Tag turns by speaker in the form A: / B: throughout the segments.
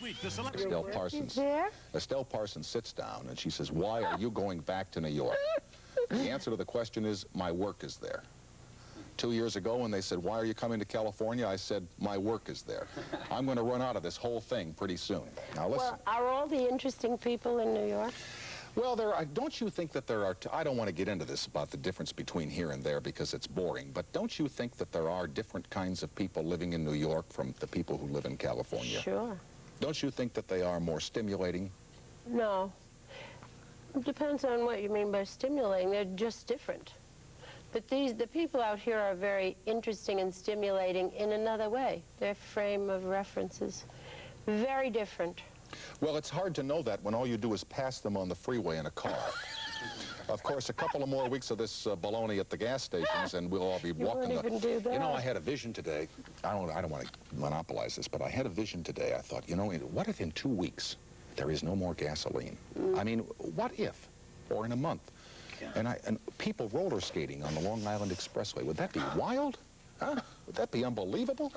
A: Estelle Parsons.
B: There?
A: Estelle Parsons sits down and she says, why are you going back to New York? The answer to the question is, my work is there. 2 years ago when they said, why are you coming to California? I said, my work is there. I'm going to run out of this whole thing pretty soon. Now listen.
B: Well, are all the interesting people in New York?
A: Well, don't you think that there are, I don't want to get into this about the difference between here and there because it's boring, but don't you think that there are different kinds of people living in New York from the people who live in California?
B: Sure.
A: Don't you think that they are more stimulating?
B: No. It depends on what you mean by stimulating. They're just different. But the people out here are very interesting and stimulating in another way. Their frame of references, very different.
A: Well, it's hard to know that when all you do is pass them on the freeway in a car. Of course, a couple of more weeks of this baloney at the gas stations, and we'll all be walking.
B: You won't even do that.
A: You know, I had a vision today. I don't want to monopolize this, but I had a vision today. I thought, you know, what if in 2 weeks there is no more gasoline? I mean, what if, or in a month? Yeah. And people roller skating on the Long Island Expressway. Would that be wild? Huh? Would that be unbelievable?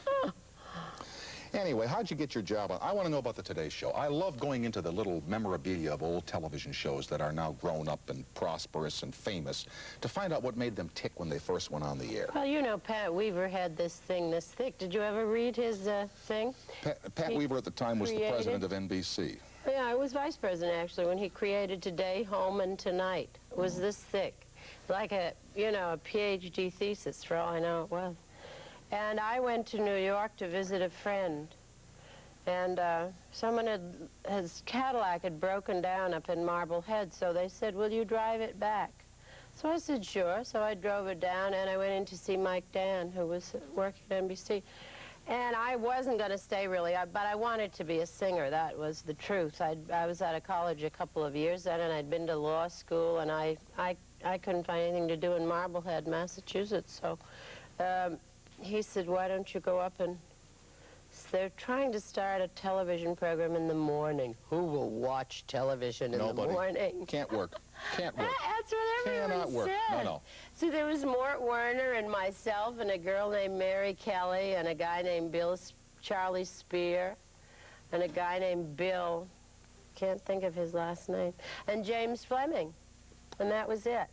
A: Anyway, how'd you get your job? I want to know about the Today Show. I love going into the little memorabilia of old television shows that are now grown up and prosperous and famous to find out what made them tick when they first went on the air.
B: Well, you know, Pat Weaver had this thing this thick. Did you ever read his thing?
A: Pat Weaver at the time was the president of NBC.
B: Yeah, I was vice president, actually, when he created Today, Home, and Tonight. It was this thick. Like a, you know, a PhD thesis, for all I know it was. And I went to New York to visit a friend. And his Cadillac had broken down up in Marblehead, so they said, will you drive it back? So I said, sure. So I drove it down, and I went in to see Mike Dan, who was working at NBC. And I wasn't going to stay, really, but I wanted to be a singer. That was the truth. I was out of college a couple of years then, and I'd been to law school, and I couldn't find anything to do in Marblehead, Massachusetts. So he said, why don't you go up and... They're trying to start a television program in the morning. Who will watch television in the morning?
A: Can't work. Can't work.
B: That's what everyone
A: Cannot work.
B: said.
A: No.
B: So there was Mort Werner and myself and a girl named Mary Kelly and a guy named Charlie Spear and a guy named Bill, can't think of his last name, and James Fleming. And that was it.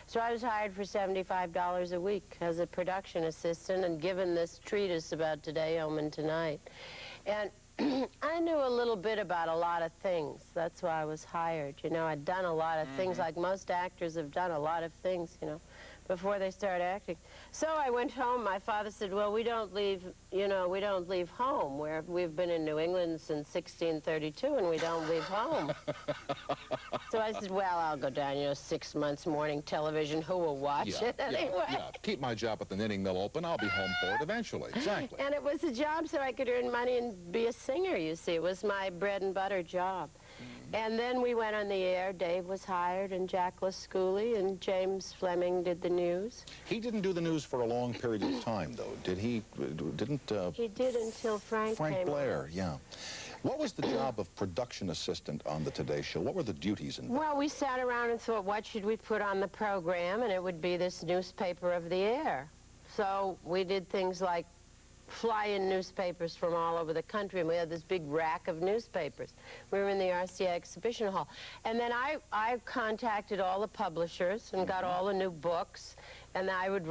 B: So I was hired for $75 a week as a production assistant and given this treatise about Today, Home, and Tonight. And I knew a little bit about a lot of things. That's why I was hired. You know, I'd done a lot of things, like most actors have done a lot of things, you know, before they start acting. So I went home. My father said, well, we don't leave, you know, we don't leave home. We've been in New England since 1632, and we don't leave home. So I said, well, I'll go down, you know, 6 months morning television. Who will watch it anyway?
A: Yeah. Keep my job at the knitting mill open. I'll be home for it eventually. Exactly.
B: And it was a job so I could earn money and be a singer, you see. It was my bread and butter job. And then we went on the air. Dave was hired, and Jack Lascouli, and James Fleming did the news.
A: He didn't do the news for a long period of time, though, did he?
B: He did until Frank came
A: Blair,
B: on.
A: Yeah. What was the job of production assistant on the Today Show? What were the duties involved?
B: Well, we sat around and thought, what should we put on the program? And it would be this newspaper of the air. So we did things like fly in newspapers from all over the country, and we had this big rack of newspapers. We were in the RCA exhibition hall. And then I contacted all the publishers and got all the new books, and I would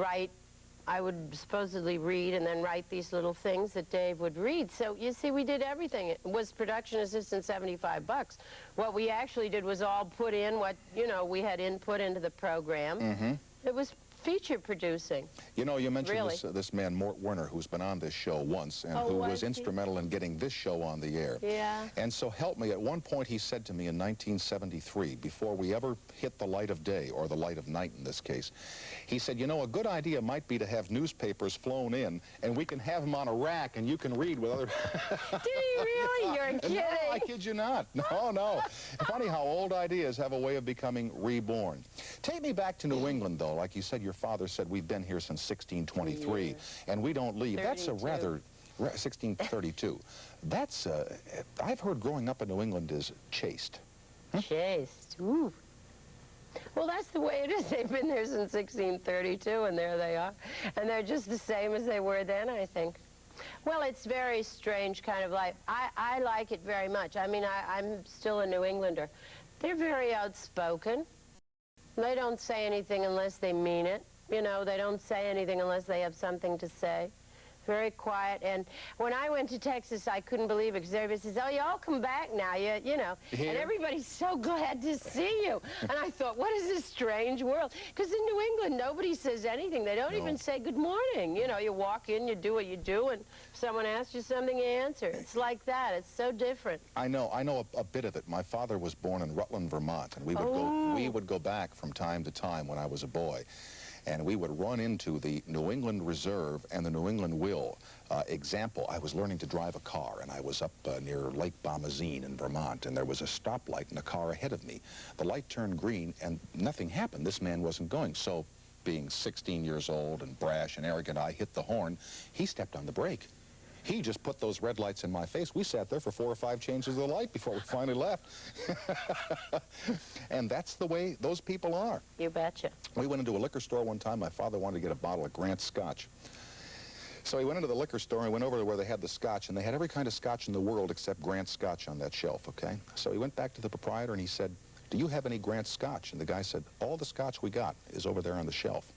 B: supposedly read and then write these little things that Dave would read. So, you see, we did everything. It was production assistant, $75. What we actually did was all put in what, you know, we had input into the program. It was feature producing.
A: You know, you mentioned this man, Mort Werner, who's been on this show once and who was instrumental in getting this show on the air.
B: Yeah.
A: And so help me, at one point he said to me in 1973, before we ever hit the light of day, or the light of night in this case, he said, you know, a good idea might be to have newspapers flown in, and we can have them on a rack, and you can read with other...
B: Did he really? You're kidding.
A: No, I kid you not. No. Funny how old ideas have a way of becoming reborn. Take me back to New England, though. Like you said, your father said, we've been here since 1623, and we don't leave.
B: 32.
A: That's a rather... 1632. That's, I've heard growing up in New England is chaste.
B: Chaste. Ooh. Well, that's the way it is. They've been there since 1632, and there they are. And they're just the same as they were then, I think. Well, it's very strange kind of life. I like it very much. I mean, I'm still a New Englander. They're very outspoken. They don't say anything unless they mean it. You know, they don't say anything unless they have something to say. Very quiet. And when I went to Texas, I couldn't believe it because everybody says, oh, you all come back now, you know.
A: Here?
B: And everybody's so glad to see you. And I thought, what is this strange world? Because in New England, nobody says anything. They don't even say good morning. You know, you walk in, you do what you do, and if someone asks you something, you answer. It's like that. It's so different.
A: I know a bit of it. My father was born in Rutland, Vermont, and we would go back from time to time when I was a boy. And we would run into the New England Reserve and the New England Will. Example, I was learning to drive a car, and I was up near Lake Bomazeen in Vermont, and there was a stoplight and a car ahead of me. The light turned green, and nothing happened. This man wasn't going. So, being 16 years old and brash and arrogant, I hit the horn. He stepped on the brake. He just put those red lights in my face. We sat there for 4 or 5 changes of the light before we finally left. And that's the way those people are.
B: You betcha.
A: We went into a liquor store one time. My father wanted to get a bottle of Grant Scotch. So he went into the liquor store and went over to where they had the scotch, and they had every kind of scotch in the world except Grant Scotch on that shelf, okay? So he went back to the proprietor and he said, do you have any Grant Scotch? And the guy said, all the scotch we got is over there on the shelf.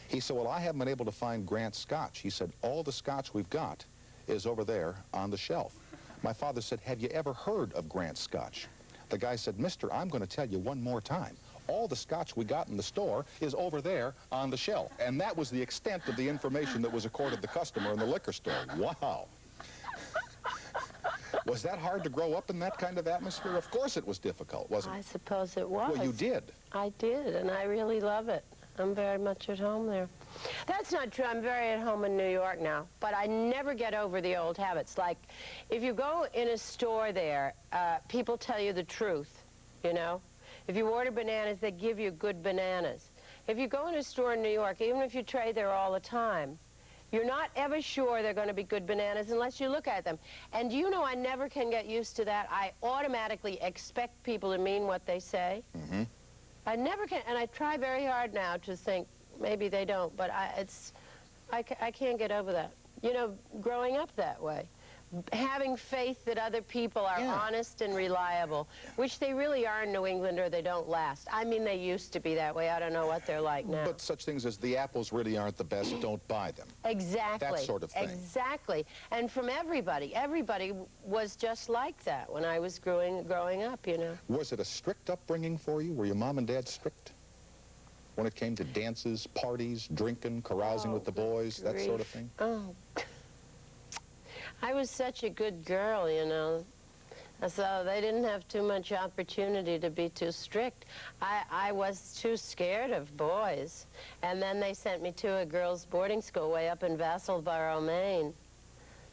A: He said, well, I haven't been able to find Grant Scotch. He said, all the scotch we've got is over there on the shelf. My father said, have you ever heard of Grant Scotch? The guy said, mister, I'm going to tell you one more time. All the scotch we got in the store is over there on the shelf. And that was the extent of the information that was accorded the customer in the liquor store. Wow. Was that hard to grow up in that kind of atmosphere? Of course it was difficult, wasn't it?
B: I suppose it was.
A: Well, you did.
B: I did, and I really love it. I'm very much at home there. That's not true. I'm very at home in New York now, but I never get over the old habits. Like, if you go in a store there, people tell you the truth, you know? If you order bananas, they give you good bananas. If you go in a store in New York, even if you trade there all the time, you're not ever sure they're going to be good bananas unless you look at them. And you know, I never can get used to that. I automatically expect people to mean what they say.
A: Mm-hmm.
B: I never can, and I try very hard now to think maybe they don't, but I can't get over that. You know, growing up that way, having faith that other people are honest and reliable, which they really are in New England or they don't last. I mean, they used to be that way. I don't know what they're like now.
A: But such things as the apples really aren't the best, don't buy them.
B: Exactly.
A: That sort of thing.
B: Exactly. And from everybody. Everybody was just like that when I was growing up, you know.
A: Was it a strict upbringing for you? Were your mom and dad strict? When it came to dances, parties, drinking, carousing with the boys, that sort of thing?
B: Oh, I was such a good girl, you know. So they didn't have too much opportunity to be too strict. I was too scared of boys. And then they sent me to a girls' boarding school way up in Vassalboro, Maine.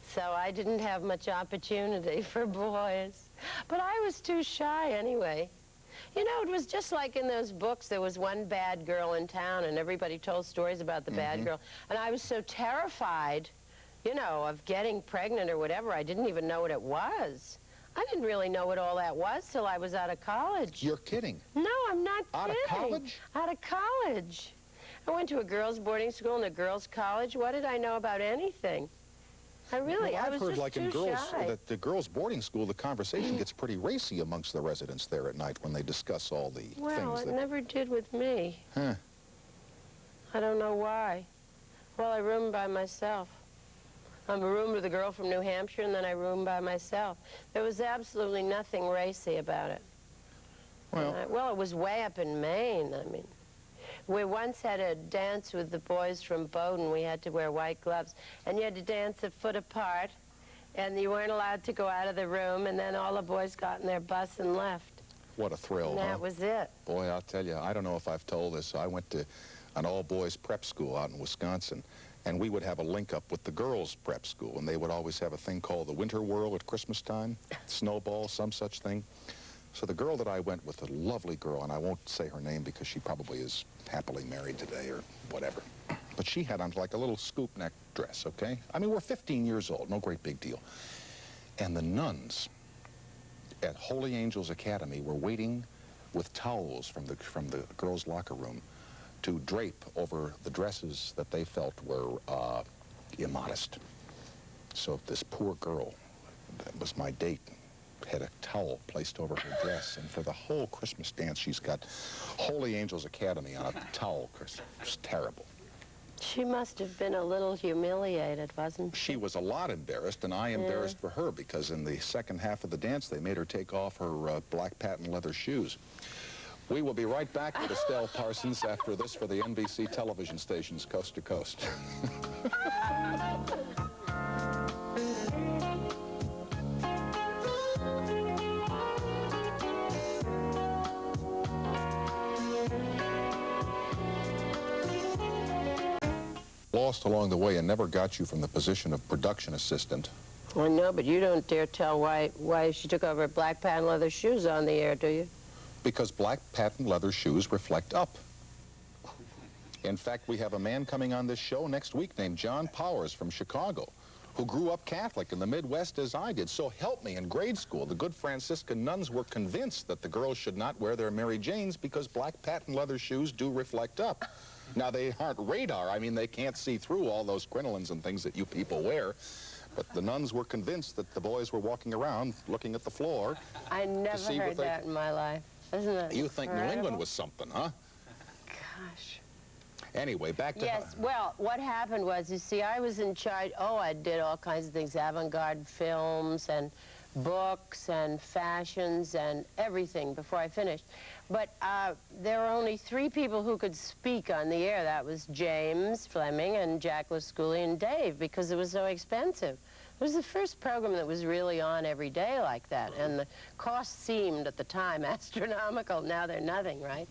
B: So I didn't have much opportunity for boys. But I was too shy anyway. You know, it was just like in those books. There was one bad girl in town, and everybody told stories about the bad girl. And I was so terrified, you know, of getting pregnant or whatever. I didn't even know what it was. I didn't really know what all that was till I was out of college.
A: You're kidding.
B: No, I'm not
A: kidding. Out of college?
B: Out of college. I went to a girls' boarding school and a girls' college. What did I know about anything? I was
A: I've heard,
B: just
A: like in the girls' boarding school, the conversation gets pretty racy amongst the residents there at night when they discuss all the things.
B: Well, it never did with me.
A: Huh.
B: I don't know why. Well, I roomed by myself. I roomed with a girl from New Hampshire, and then I roomed by myself. There was absolutely nothing racy about it. Well, it was way up in Maine. I mean, we once had a dance with the boys from Bowdoin. We had to wear white gloves, and you had to dance a foot apart, and you weren't allowed to go out of the room, and then all the boys got in their bus and left.
A: What a thrill,
B: and that was it.
A: Boy, I'll tell you, I don't know if I've told this. I went to an all-boys prep school out in Wisconsin, and we would have a link-up with the girls' prep school, and they would always have a thing called the Winter Whirl at Christmas time, snowball, some such thing. So the girl that I went with, a lovely girl, and I won't say her name because she probably is happily married today or whatever, but she had on like a little scoop neck dress, okay? I mean, we're 15 years old, no great big deal. And the nuns at Holy Angels Academy were waiting with towels from the girls' locker room to drape over the dresses that they felt were immodest. So this poor girl, that was my date, had a towel placed over her dress, and for the whole Christmas dance, she's got Holy Angels Academy on a towel. It's terrible.
B: She must have been a little humiliated, wasn't she?
A: She was a lot embarrassed, and I embarrassed for her, because in the second half of the dance, they made her take off her black patent leather shoes. We will be right back with Estelle Parsons after this for the NBC television stations coast to coast. Lost along the way and never got you from the position of production assistant.
B: I know, but you don't dare tell why she took over black patent leather shoes on the air, do you?
A: Because black patent leather shoes reflect up. In fact, we have a man coming on this show next week named John Powers from Chicago, who grew up Catholic in the Midwest as I did. So help me, in grade school, the good Franciscan nuns were convinced that the girls should not wear their Mary Janes because black patent leather shoes do reflect up. Now, they aren't radar. I mean, they can't see through all those crinolines and things that you people wear. But the nuns were convinced that the boys were walking around looking at the floor.
B: I never heard that in my life. Isn't that
A: You think
B: incredible?
A: New England was something, huh?
B: Gosh.
A: Anyway, back to...
B: Yes, well, what happened was, you see, I was in charge. Oh, I did all kinds of things, avant-garde films and books and fashions and everything before I finished. But there were only 3 people who could speak on the air. That was James Fleming and Jack Lasculi and Dave, because it was so expensive. It was the first program that was really on every day like that, and the costs seemed at the time astronomical. Now they're nothing, right?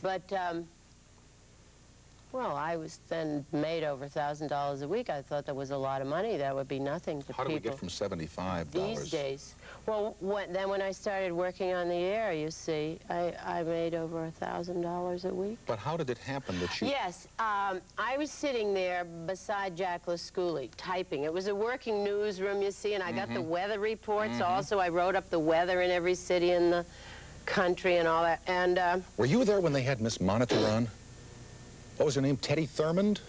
B: But well, I was then made over $1,000 a week. I thought that was a lot of money. That would be nothing to people.
A: How do we get from $75?
B: These days? Well, then when I started working on the air, you see, I made over $1,000 a week.
A: But how did it happen that you...
B: Yes, I was sitting there beside Jack Lasculi, typing. It was a working newsroom, you see, and I got the weather reports also. I wrote up the weather in every city in the country and all that. And
A: Were you there when they had Miss Monitor on? What was her name? Teddy Thurmond?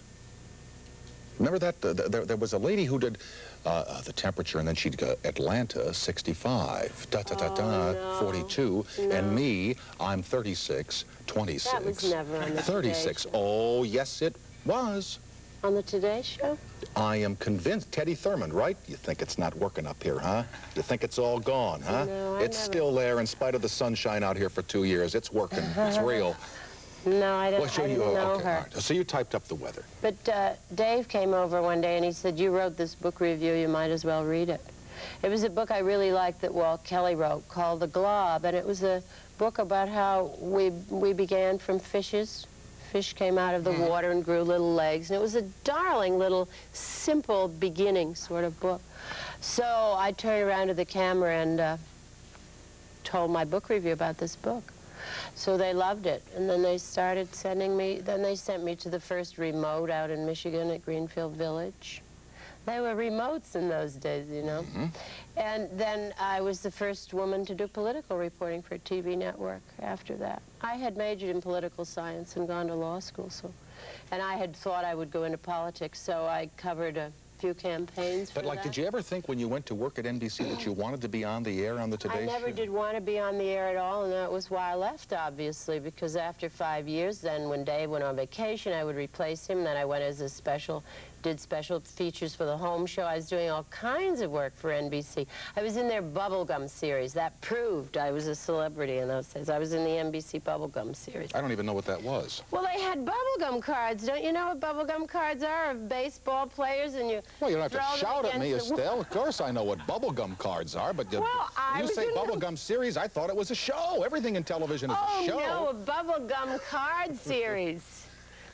A: Remember that? There was a lady who did the temperature, and then she'd go Atlanta, 65, no. 42,
B: no.
A: And me, I'm 36, 26.
B: That was never on the
A: 36.
B: Today Show.
A: Oh, yes, it was.
B: On the Today Show?
A: I am convinced. Teddy Thurmond, right? You think it's not working up here, huh? You think it's all gone, huh?
B: No,
A: it's still there in spite of the sunshine out here for 2 years. It's working. It's real.
B: No, I didn't know
A: okay,
B: her.
A: right. So you typed up the weather.
B: But Dave came over one day and he said, you wrote this book review, you might as well read it. It was a book I really liked that Walt Kelly wrote called The Glob, and it was a book about how we began from fishes. Fish came out of the water and grew little legs, and it was a darling little simple beginning sort of book. So I turned around to the camera and told my book review about this book. So they loved it, and then they started sending me, then they sent me to the first remote out in Michigan at Greenfield Village. They were remotes in those days, you know. And then I was the first woman to do political reporting for a TV network after that. I had majored in political science and gone to law school, and I had thought I would go into politics, so I covered a few campaigns for
A: But, like, did you ever think when you went to work at NBC that you wanted to be on the air on the Today Show?
B: I never did want to be on the air at all, and that was why I left, obviously, because after 5 years, then when Dave went on vacation, I would replace him. Then I went as a did special features for the home show. I was doing all kinds of work for NBC. I was in their Bubblegum series. That proved I was a celebrity in those days. I was in the NBC Bubblegum series.
A: I don't even know what that was.
B: Well, they had bubblegum cards. Don't you know what bubblegum cards are, of baseball players? And you
A: Well, you don't have to shout at me,
B: against the
A: Estelle. Of course I know what bubblegum cards are, but
B: Well, I
A: you
B: was
A: say
B: in the-
A: bubblegum series, I thought it was a show. Everything in television is a show.
B: Oh, no, a bubblegum card series.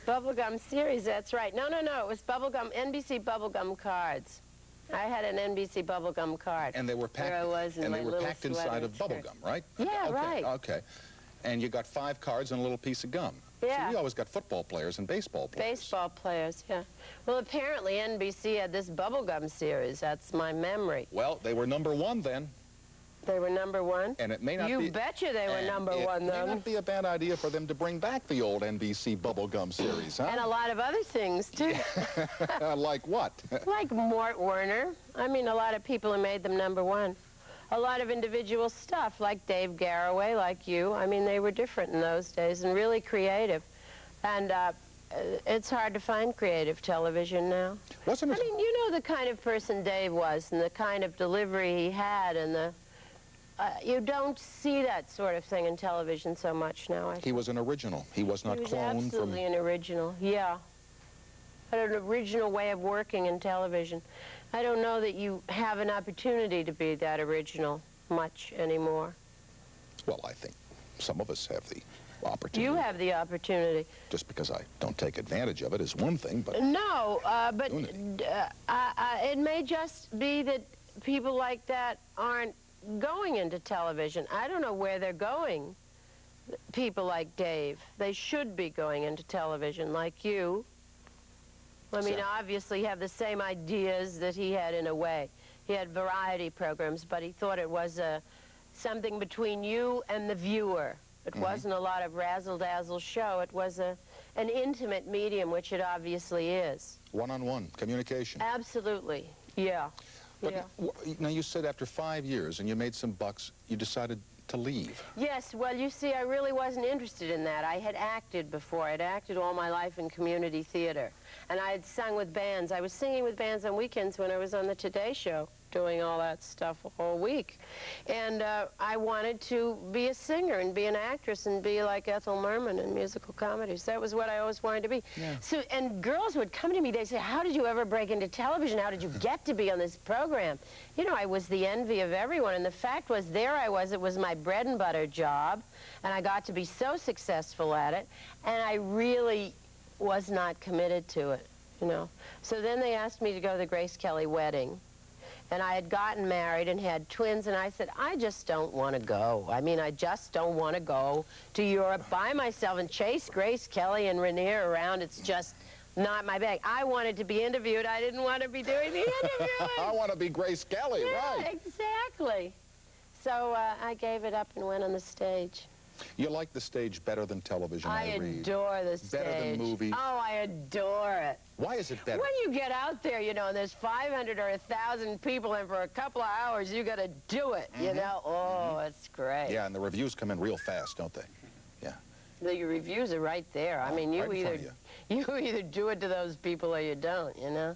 B: Bubblegum series, that's right. No, it was bubblegum, NBC bubblegum cards. I had an NBC bubblegum card.
A: And they were packed,
B: There I was in my little
A: packed inside of
B: sweater shirt.
A: bubblegum, right?
B: Yeah,
A: okay,
B: right.
A: Okay. And you got 5 cards and a little piece of gum.
B: Yeah.
A: So we always got football players and baseball players.
B: Baseball players, yeah. Well, apparently NBC had this bubblegum series. That's my memory.
A: Well, they were #1 then.
B: They were #1?
A: And it may not be...
B: You betcha they were #1,
A: It
B: though.
A: may not be a bad idea for them to bring back the old NBC bubblegum series, huh?
B: And a lot of other things, too.
A: Like what?
B: Like Mort Werner. I mean, a lot of people who made them #1. A lot of individual stuff, like Dave Garroway, like you. I mean, they were different in those days and really creative. And it's hard to find creative television now.
A: Wasn't it?
B: I mean, you know the kind of person Dave was and the kind of delivery he had and the... you don't see that sort of thing in television so much now.
A: He was an original. He was not cloned from...
B: He was absolutely an original, yeah. Had an original way of working in television. I don't know that you have an opportunity to be that original much anymore.
A: Well, I think some of us have the opportunity.
B: You have the opportunity.
A: Just because I don't take advantage of it is one thing, but...
B: No, but it may just be that people like that aren't going into television. I don't know where they're going, people like Dave. They should be going into television, like you. I mean, obviously have the same ideas that he had in a way. He had variety programs, but he thought it was something between you and the viewer. It wasn't a lot of razzle-dazzle show. It was an intimate medium, which it obviously is.
A: One-on-one communication.
B: Absolutely, yeah.
A: But now you said after 5 years and you made some bucks, you decided to leave.
B: Yes, well, you see, I really wasn't interested in that. I had acted before. I'd acted all my life in community theater. And I had sung with bands. I was singing with bands on weekends when I was on the Today Show, doing all that stuff a whole week. And I wanted to be a singer and be an actress and be like Ethel Merman in musical comedies. That was what I always wanted to be. Yeah. So, and girls would come to me, they'd say, how did you ever break into television? How did you get to be on this program? You know, I was the envy of everyone. And the fact was, there I was, it was my bread and butter job. And I got to be so successful at it. And I really was not committed to it, you know. So then they asked me to go to the Grace Kelly wedding. And I had gotten married and had twins, and I said, I just don't want to go. I mean, I just don't want to go to Europe by myself and chase Grace Kelly and Rainier around. It's just not my bag. I wanted to be interviewed. I didn't want to be doing the interviewing.
A: I want to be Grace Kelly,
B: yeah,
A: right.
B: Exactly. So I gave it up and went on the stage.
A: You like the stage better than television, I read.
B: Adore the stage.
A: Better than movies.
B: Oh, I adore it.
A: Why is it better?
B: When you get out there, you know, and there's 500 or 1,000 people, and for a couple of hours, you got to do it, you know? Oh, it's great.
A: Yeah, and the reviews come in real fast, don't they? Yeah.
B: The reviews are right there. I mean, you either do it to those people or you don't, you know?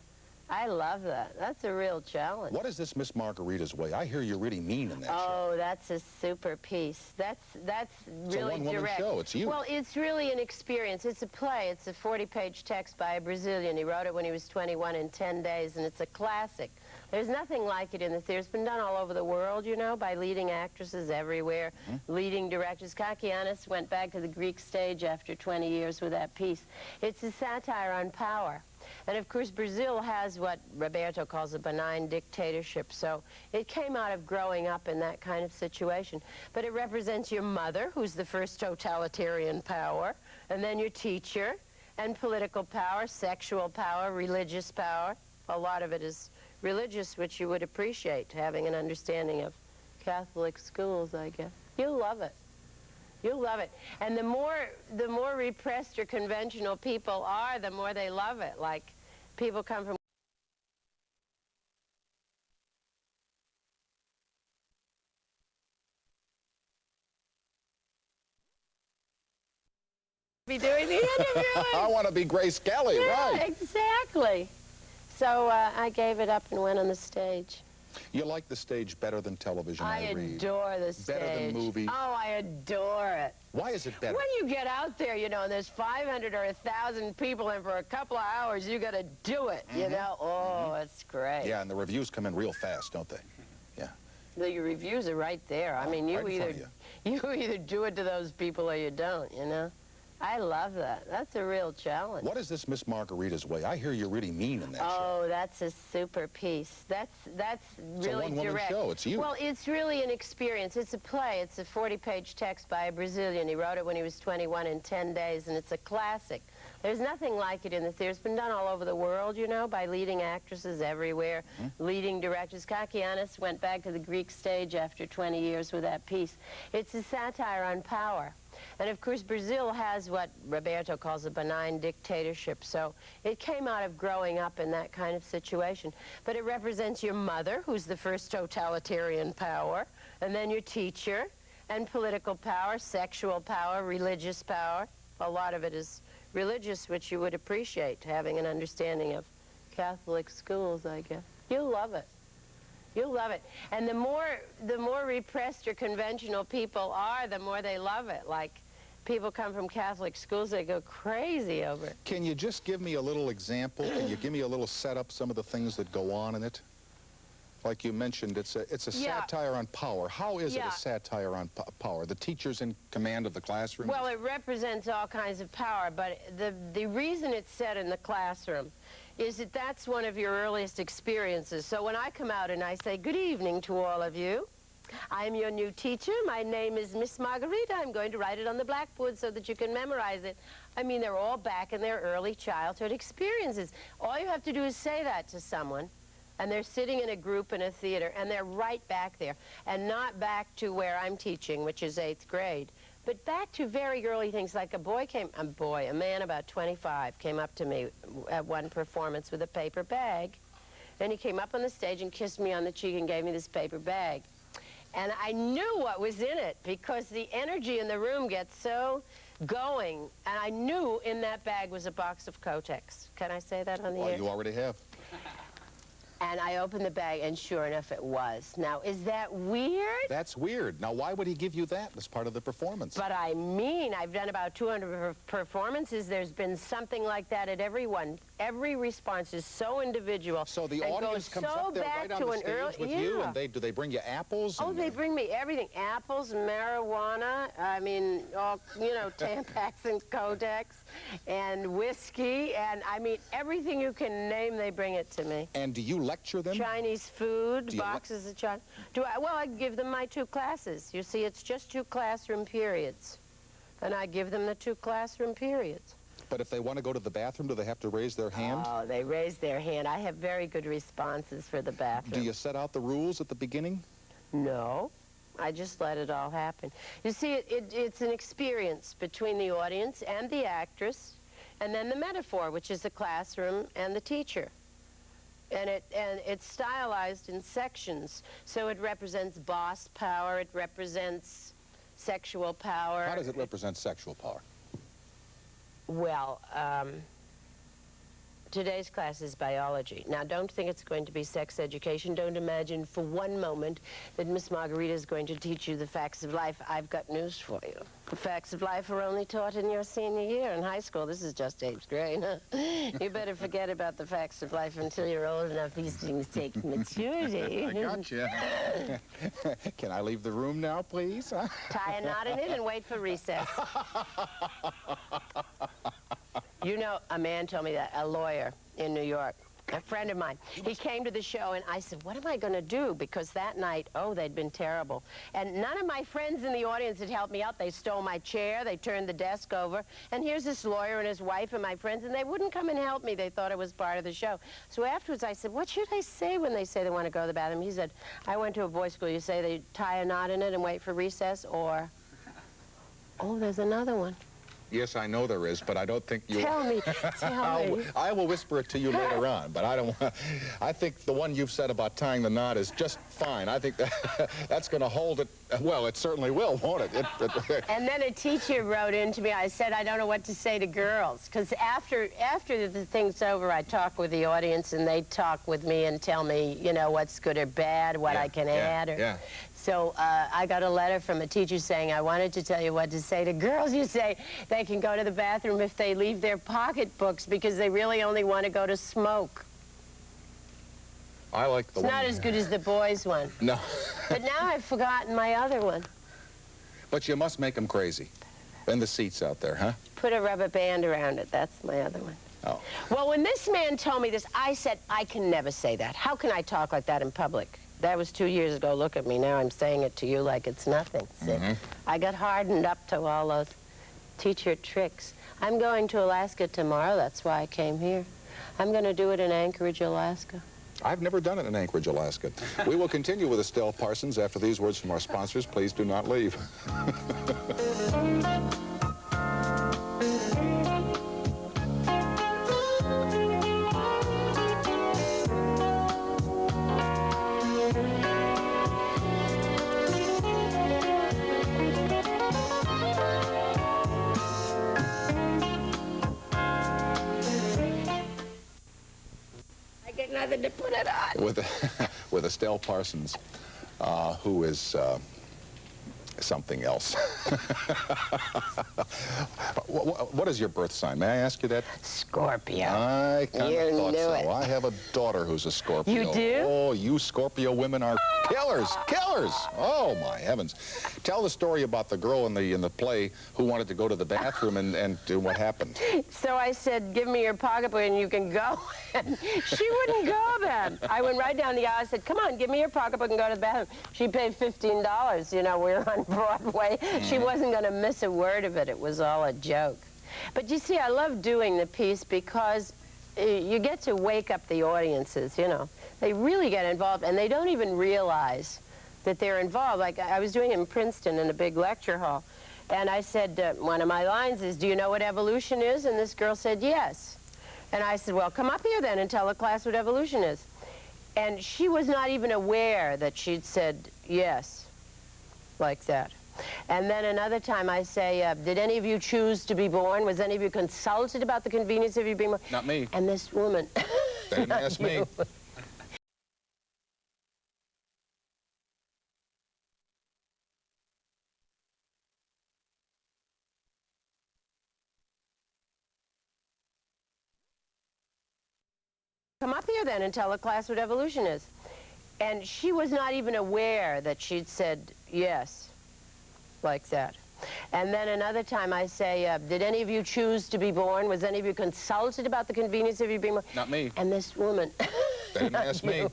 B: I love that. That's a real challenge.
A: What is this Miss Margarita's Way? I hear you're really mean in that show.
B: Oh, that's a super piece. That's really
A: it's a one-woman show. It's you.
B: Well, it's really an experience. It's a play. It's a 40-page text by a Brazilian. He wrote it when he was 21 in 10 days, and it's a classic. There's nothing like it in the theater. It's been done all over the world, you know, by leading actresses everywhere, leading directors. Kakianis went back to the Greek stage after 20 years with that piece. It's a satire on power. And, of course, Brazil has what Roberto calls a benign dictatorship, so it came out of growing up in that kind of situation. But it represents your mother, who's the first totalitarian power, and then your teacher, and political power, sexual power, religious power. A lot of it is religious, which you would appreciate, having an understanding of Catholic schools, I guess. You'll love it. You'll love it. And the more repressed or conventional people are, the more they love it. Like, people come from... be doing the interviewing.
A: I want to be Grace Kelly,
B: yeah,
A: right.
B: Exactly. So I gave it up and went on the stage.
A: You like the stage better than television, I read.
B: Adore the stage.
A: Better than movies.
B: Oh, I adore it.
A: Why is it better?
B: When you get out there, you know, and there's 500 or 1,000 people, and for a couple of hours, you got to do it, you know? Oh, it's great.
A: Yeah, and the reviews come in real fast, don't they? Yeah.
B: The reviews are right there. I mean, you either do it to those people or you don't, you know? I love that. That's a real challenge.
A: What is this Miss Margarita's Way? I hear you're really mean in that show.
B: Oh, that's a super piece. That's really
A: one-woman
B: direct.
A: show. It's you.
B: Well, it's really an experience. It's a play. It's a 40-page text by a Brazilian. He wrote it when he was 21 in 10 days, and it's a classic. There's nothing like it in the theater. It's been done all over the world, you know, by leading actresses everywhere, leading directors. Kakianis went back to the Greek stage after 20 years with that piece. It's a satire on power. And of course, Brazil has what Roberto calls a benign dictatorship. So it came out of growing up in that kind of situation. But it represents your mother, who's the first totalitarian power, and then your teacher, and political power, sexual power, religious power. A lot of it is religious, which you would appreciate, having an understanding of Catholic schools, I guess. You'll love it. You'll love it. And the more repressed or conventional people are, the more they love it. Like, people come from Catholic schools, they go crazy over it.
A: Can you just give me a little example? Can you give me a little setup, some of the things that go on in it? Like you mentioned, it's a satire on power. How is it a satire on power? The teacher's in command of the classroom?
B: Well, it represents all kinds of power, but the reason it's set in the classroom is that that's one of your earliest experiences. So when I come out and I say, good evening to all of you, I'm your new teacher. My name is Miss Margarita. I'm going to write it on the blackboard so that you can memorize it. I mean, they're all back in their early childhood experiences. All you have to do is say that to someone, and they're sitting in a group in a theater, and they're right back there, and not back to where I'm teaching, which is 8th grade, but back to very early things. Like a man about 25 came up to me at one performance with a paper bag, and he came up on the stage and kissed me on the cheek and gave me this paper bag. And I knew what was in it, because the energy in the room gets so going, and I knew in that bag was a box of Kotex. Can I say that on the air?
A: Well, you already have.
B: And I opened the bag, and sure enough, it was. Now, is that weird?
A: That's weird. Now, why would he give you that as part of the performance?
B: But I mean, I've done about 200 performances. There's been something like that at every one. Every response is so individual.
A: So the audience comes up there right on the stage with you, and do they bring you apples?
B: Oh, they bring me everything. Apples, marijuana, I mean, all, you know, Tampax and Kotex, and whiskey, and I mean, everything you can name, they bring it to me.
A: And do you lecture them?
B: Chinese food, boxes of Chinese. Well, I give them my 2 classes. You see, it's just 2 classroom periods. And I give them the 2 classroom periods.
A: But if they want to go to the bathroom, do they have to raise their hand?
B: Oh, they raise their hand. I have very good responses for the bathroom.
A: Do you set out the rules at the beginning?
B: No. I just let it all happen. You see, it's an experience between the audience and the actress, and then the metaphor, which is the classroom and the teacher. And it's stylized in sections, so it represents boss power, it represents sexual power.
A: How does it represent sexual power?
B: Well, today's class is biology. Now, don't think it's going to be sex education. Don't imagine for one moment that Miss Margarita is going to teach you the facts of life. I've got news for you. The facts of life are only taught in your senior year in high school. This is just 8th grade. You better forget about the facts of life until you're old enough. These things take maturity.
A: I gotcha. Can I leave the room now, please?
B: Tie a knot in it and wait for recess. You know, a man told me that, a lawyer in New York, a friend of mine. He came to the show, and I said, what am I going to do? Because that night, oh, they'd been terrible. And none of my friends in the audience had helped me out. They stole my chair. They turned the desk over. And here's this lawyer and his wife and my friends, and they wouldn't come and help me. They thought it was part of the show. So afterwards, I said, what should I say when they say they want to go to the bathroom? He said, I went to a boys' school. You say they tie a knot in it and wait for recess, or, oh, there's another one.
A: Yes, I know there is, but I don't think you...
B: Tell me.
A: I will whisper it to you later on, but I don't want... I think the one you've said about tying the knot is just fine. I think that's going to hold it... Well, it certainly will, won't it?
B: And then a teacher wrote in to me. I said, I don't know what to say to girls. Because after the thing's over, I talk with the audience, and they talk with me and tell me, you know, what's good or bad, what I can add. So I got a letter from a teacher saying, I wanted to tell you what to say to girls. You say they can go to the bathroom if they leave their pocketbooks because they really only want to go to smoke.
A: I like the one.
B: It's not as good as the boys' one.
A: No.
B: But now I've forgotten my other one.
A: But you must make them crazy. And the seats out there, huh?
B: Put a rubber band around it. That's my other one.
A: Oh.
B: Well, when this man told me this, I said, I can never say that. How can I talk like that in public? That was 2 years ago. Look at me now. I'm saying it to you like it's nothing. See? I got hardened up to all those teacher tricks. I'm going to Alaska tomorrow. That's why I came here. I'm going to do it in Anchorage, Alaska.
A: I've never done it in Anchorage, Alaska. We will continue with Estelle Parsons after these words from our sponsors. Please do not leave.
B: Nothing to put it on.
A: With Estelle Parsons, who is something else. What is your birth sign? May I ask you that?
B: Scorpio.
A: I kind of thought so.
B: It.
A: I have a daughter who's a Scorpio.
B: You do?
A: Oh, you Scorpio women are killers, killers. Oh, my heavens. Tell the story about the girl in the play who wanted to go to the bathroom and what happened.
B: So I said, give me your pocketbook and you can go. And she wouldn't go then. I went right down the aisle. I said, come on, give me your pocketbook and go to the bathroom. She paid $15. You know, we were on Broadway. She wasn't going to miss a word of it. It was all a joke. But you see, I love doing the piece because you get to wake up the audiences, you know. They really get involved, and they don't even realize that they're involved. Like, I was doing it in Princeton in a big lecture hall, and I said, one of my lines is, do you know what evolution is? And this girl said, yes. And I said, well, come up here then and tell the class what evolution is. And she was not even aware that she'd said yes, like that. And then another time I say, did any of you choose to be born? Was any of you consulted about the convenience of you being born?
A: Not me.
B: And this woman...
A: They didn't ask me.
B: Come up here then and tell the class what evolution is. And she was not even aware that she'd said yes, like that. And then another time I say, did any of you choose to be born? Was any of you consulted about the convenience of you being born?
A: Not me.
B: And this woman...
A: They didn't ask me.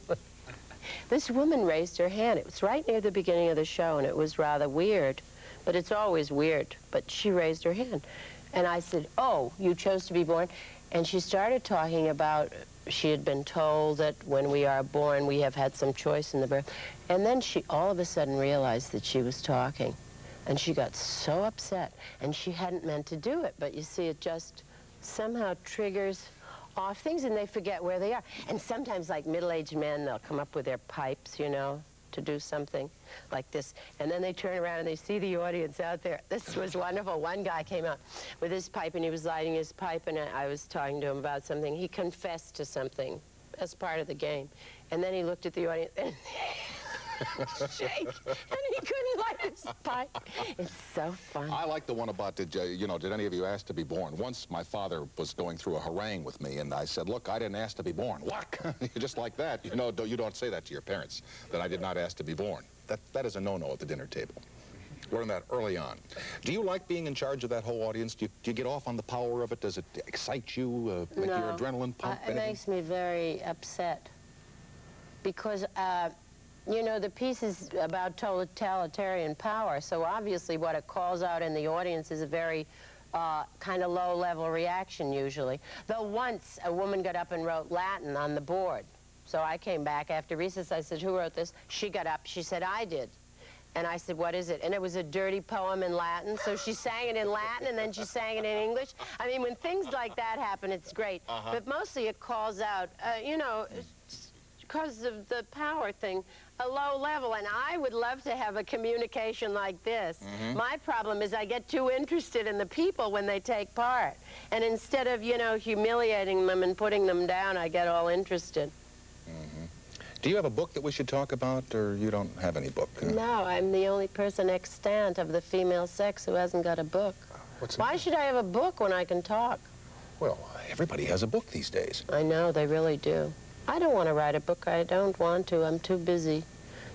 B: This woman raised her hand. It was right near the beginning of the show, and it was rather weird. But it's always weird. But she raised her hand. And I said, oh, you chose to be born? And she started talking about... She had been told that when we are born, we have had some choice in the birth. And then she all of a sudden realized that she was talking. And she got so upset. And she hadn't meant to do it. But you see, it just somehow triggers off things, and they forget where they are. And sometimes, like middle-aged men, they'll come up with their pipes, you know, to do something like this. And then they turn around and they see the audience out there. This was wonderful. One guy came out with his pipe, and he was lighting his pipe, and I was talking to him about something. He confessed to something as part of the game. And then he looked at the audience and shake, and he couldn't light his pipe. It's so fun.
A: I like the one about, did any of you ask to be born? Once my father was going through a harangue with me, and I said, look, I didn't ask to be born. What? Just like that. You know, you don't say that to your parents, that I did not ask to be born. That is a no-no at the dinner table. Learn that early on. Do you like being in charge of that whole audience? Do you get off on the power of it? Does it excite you, make your adrenaline pump?
B: It makes me very upset because, you know, the piece is about totalitarian power, so obviously what it calls out in the audience is a very kind of low-level reaction, usually. Though once a woman got up and wrote Latin on the board. So I came back after recess. I said, who wrote this? She got up. She said, I did. And I said, what is it? And it was a dirty poem in Latin. So she sang it in Latin, and then she sang it in English. I mean, when things like that happen, it's great. But mostly it calls out, you know, because of the power thing, a low level. And I would love to have a communication like this. My problem is I get too interested in the people when they take part. And instead of, you know, humiliating them and putting them down, I get all interested.
A: Do you have a book that we should talk about, or you don't have any book?
B: No, I'm the only person extant of the female sex who hasn't got a book. Why should I have a book when I can talk?
A: Well, everybody has a book these days.
B: I know, they really do. I don't want to write a book. I don't want to. I'm too busy.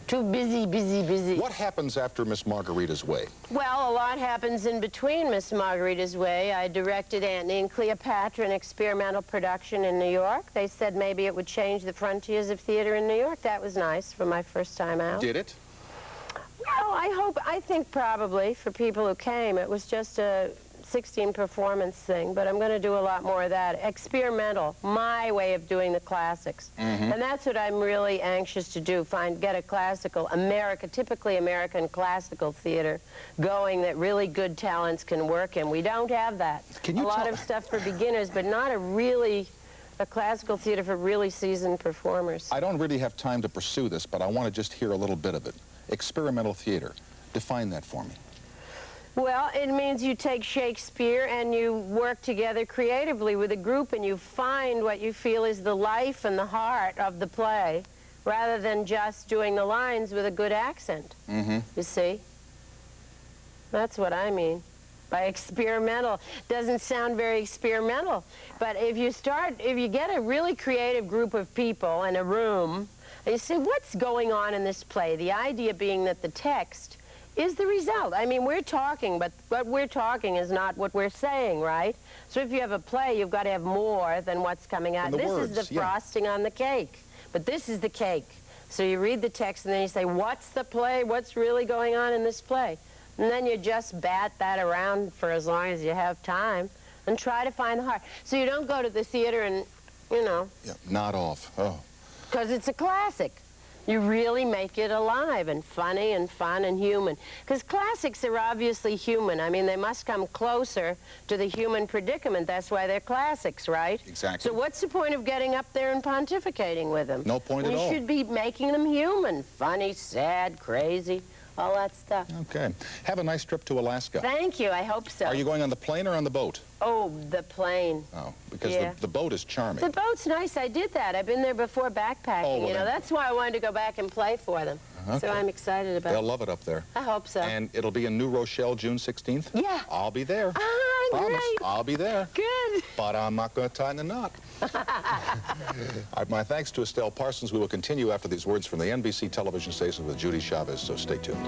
B: Too busy.
A: What happens after Miss Margarita's Way?
B: Well, a lot happens in between Miss Margarita's Way. I directed Antony and Cleopatra, an experimental production in New York. They said maybe it would change the frontiers of theater in New York. That was nice for my first time out.
A: Did it?
B: Well, I think probably for people who came. It was just a 16 performance thing, but I'm going to do a lot more of that. Experimental, my way of doing the classics. And that's what I'm really anxious to do, get a classical, typically American classical theater going that really good talents can work in. We don't have that. A lot of stuff for beginners, but not a classical theater for really seasoned performers.
A: I don't really have time to pursue this, but I want to just hear a little bit of it. Experimental theater. Define that for me.
B: Well, it means you take Shakespeare and you work together creatively with a group and you find what you feel is the life and the heart of the play rather than just doing the lines with a good accent. You see? That's what I mean by experimental. Doesn't sound very experimental, but if you get a really creative group of people in a room and you say, what's going on in this play? The idea being that the text is the result. I mean, we're talking, but what we're talking is not what we're saying, right? So if you have a play, you've got to have more than what's coming out. This is the frosting on the cake, but this is the cake. So you read the text and then you say, what's the play? What's really going on in this play? And then you just bat that around for as long as you have time and try to find the heart. So you don't go to the theater and, you know.
A: Yeah, nod off. Oh.
B: Because it's a classic. You really make it alive and funny and fun and human. Because classics are obviously human. I mean, they must come closer to the human predicament. That's why they're classics, right?
A: Exactly.
B: So what's the point of getting up there and pontificating with them?
A: No point at all.
B: You should be making them human. Funny, sad, crazy, all that stuff.
A: Okay. Have a nice trip to Alaska.
B: Thank you. I hope so.
A: Are you going on the plane or on the boat?
B: Oh, the plane.
A: Oh, because the boat is charming.
B: The boat's nice. I did that. I've been there before backpacking.
A: Oh, well,
B: you know, that's why I wanted to go back and play for them.
A: Okay.
B: So I'm excited about it.
A: They'll love it up there.
B: I hope so.
A: And it'll be in New Rochelle, June 16th?
B: Yeah.
A: I'll be there.
B: Ah,
A: Promise.
B: great.
A: I'll be there.
B: Good.
A: But I'm not going to tie the knot. My thanks to Estelle Parsons. We will continue after these words from the NBC television station with Judy Chavez, so stay tuned.